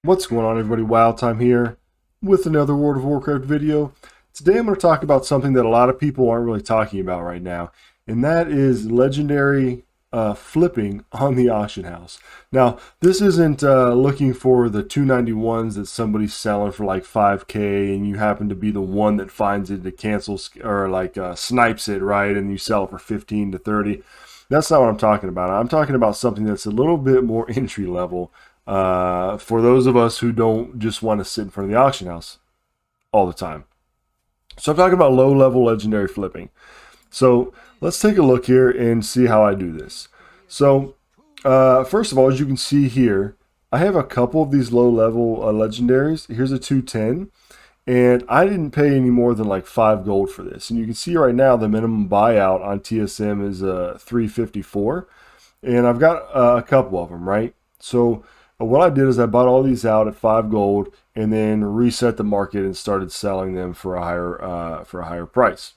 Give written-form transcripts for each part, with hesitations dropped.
What's going on, everybody? Wild Time here with another World of Warcraft video. Today I'm going to talk about something that a lot of people aren't really talking about right now, and that is legendary flipping on the auction house. Now, this isn't looking for the 291s that somebody's selling for like 5K and you happen to be the one that finds it to cancel or snipes it, right? And you sell it for 15 to 30. That's not what I'm talking about. I'm talking about something that's a little bit more entry level. For those of us who don't just want to sit in front of the auction house all the time. So I'm talking about low-level legendary flipping. So let's take a look here and see how I do this. So first of all, as you can see here, I have a couple of these low-level legendaries. Here's a 210, and I didn't pay any more than like 5 gold for this. And you can see right now the minimum buyout on TSM is 354, and I've got a couple of them, right? So what I did is I bought all these out at 5 gold and then reset the market and started selling them for a higher price.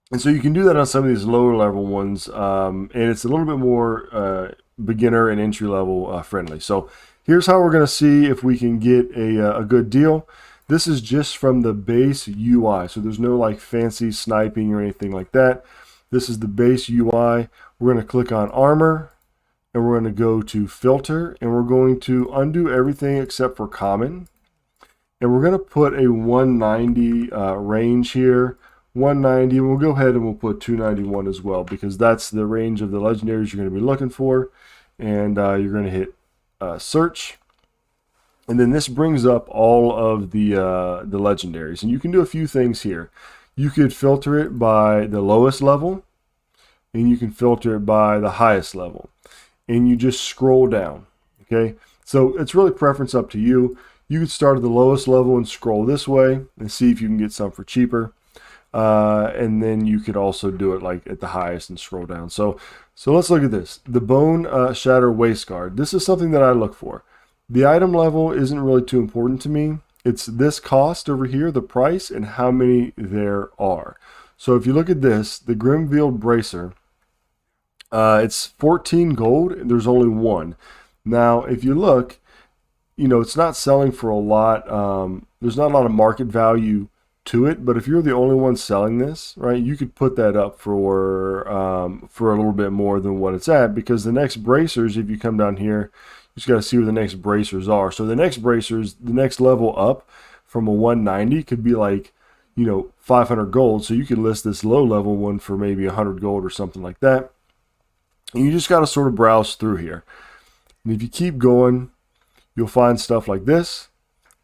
And so you can do that on some of these lower level ones, and it's a little bit more beginner and entry level friendly. So here's how we're going to see if we can get a good deal. This is just from the base UI, so there's no like fancy sniping or anything like that. This is the base UI. We're going to click on armor, and we're going to go to filter, and we're going to undo everything except for common, and we're going to put a 190 range here, 190, and we'll go ahead and we'll put 291 as well, because that's the range of the legendaries you're going to be looking for. And you're going to hit search, and then this brings up all of the legendaries, and you can do a few things here. You could filter it by the lowest level, and you can filter it by the highest level, and you just scroll down. Okay, so it's really preference up to you. You could start at the lowest level and scroll this way and see if you can get some for cheaper, and then you could also do it like at the highest and scroll down. So let's look at this. The Bone Shatter Waistguard. This is something that I look for. The item level isn't really too important to me. It's this cost over here, the price, and how many there are. So if you look at this, the Grimveiled Bracer, it's 14 gold, and there's only one. Now, if you look, it's not selling for a lot. There's not a lot of market value to it, but if you're the only one selling this, right, you could put that up for a little bit more than what it's at, because the next bracers, if you come down here, you just got to see where the next bracers are. So the next bracers, the next level up from a 190 could be like, 500 gold. So you could list this low level one for maybe 100 gold or something like that. And you just got to sort of browse through here. And if you keep going, you'll find stuff like this.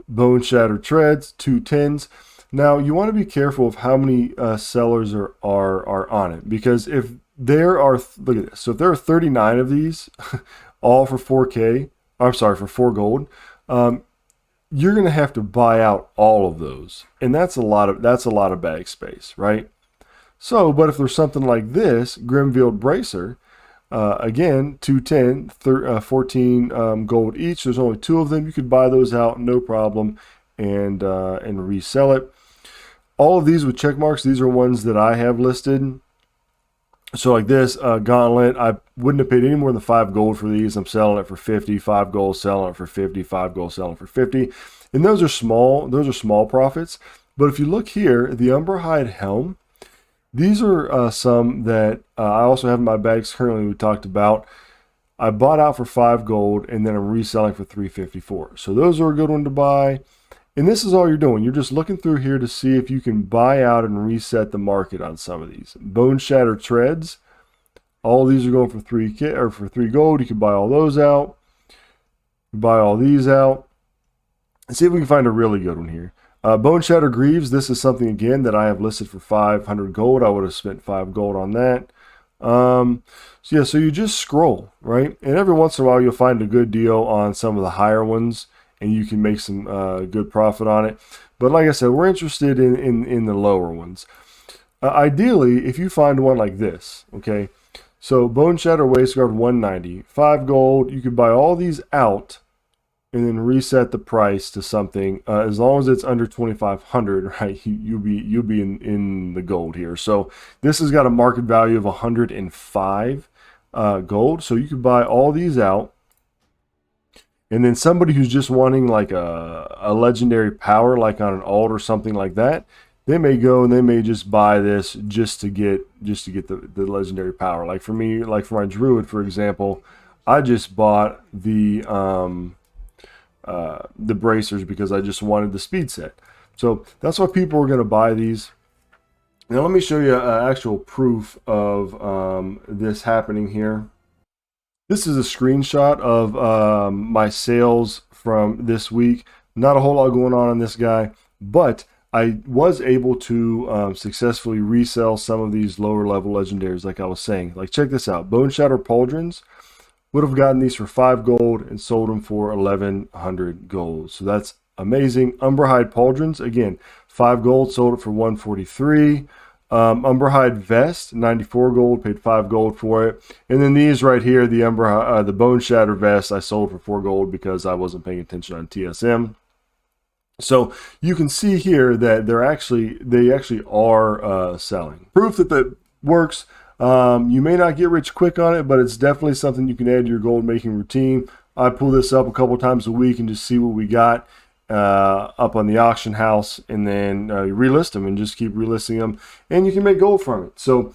Bone Shatter Treads, 210s. Now, you want to be careful of how many sellers are on it. Because if there are, look at this. So if there are 39 of these, all for 4K, I'm sorry, for 4 gold, you're going to have to buy out all of those. And that's a lot of bag space, right? So, but if there's something like this, Grimveiled Bracer, again, 210, 14 gold each. There's only 2 of them. You could buy those out, no problem, and resell it. All of these with check marks, these are ones that I have listed. So like this Gauntlet, I wouldn't have paid any more than 5 gold for these. I'm selling it for 50, 5 gold, selling it for 50, 5 gold, selling it for 50. And those are small profits. But if you look here, the Umberhide Helm, these are some that I also have in my bags currently. We talked about. I bought out for 5 gold, and then I'm reselling for 354. So those are a good one to buy. And this is all you're doing. You're just looking through here to see if you can buy out and reset the market on some of these. Bone Shatter Treads. All these are going for 3K or for 3 gold. You can buy all those out. Buy all these out. And see if we can find a really good one here. Bone Shatter Greaves, this is something, again, that I have listed for 500 gold. I would have spent 5 gold on that. So you just scroll, right? And every once in a while, you'll find a good deal on some of the higher ones, and you can make some good profit on it. But like I said, we're interested in the lower ones. Ideally, if you find one like this, okay? So Bone Shatter Waistguard 190, 5 gold. You could buy all these out and then reset the price to something as long as it's under 2,500, right? You'll be in the gold here. So this has got a market value of 105 gold. So you could buy all these out, And then somebody who's just wanting like a legendary power, like on an alt or something like that, they may go and they may just buy this just to get the legendary power. Like for me, like for my druid, for example, I just bought the bracers because I just wanted the speed set. So that's why people are going to buy these. Now let me show you actual proof of this happening here. This is a screenshot of my sales from this week. Not a whole lot going on this guy, but I was able to successfully resell some of these lower level legendaries, like I was saying. Like, check this out. Bone Shatter Pauldrons, would have gotten these for 5 gold and sold them for 1,100 gold. So that's amazing. Umberhide Pauldrons, again, 5 gold, sold it for 143. Umberhide Vest, 94 gold, paid 5 gold for it. And then these right here, the the Bone Shatter Vest, I sold for 4 gold because I wasn't paying attention on TSM. So you can see here that they actually are selling. Proof that that works. You may not get rich quick on it, but it's definitely something you can add to your gold making routine. I pull this up a couple times a week and just see what we got up on the auction house, and then relist them and just keep relisting them, and you can make gold from it. So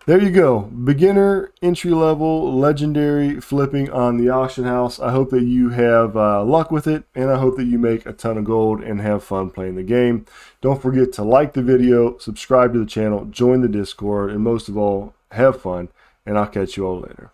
there you go, beginner, entry level, legendary flipping on the auction house. I hope that you have luck with it, and I hope that you make a ton of gold and have fun playing the game. Don't forget to like the video, subscribe to the channel, join the Discord, and most of all, have fun, and I'll catch you all later.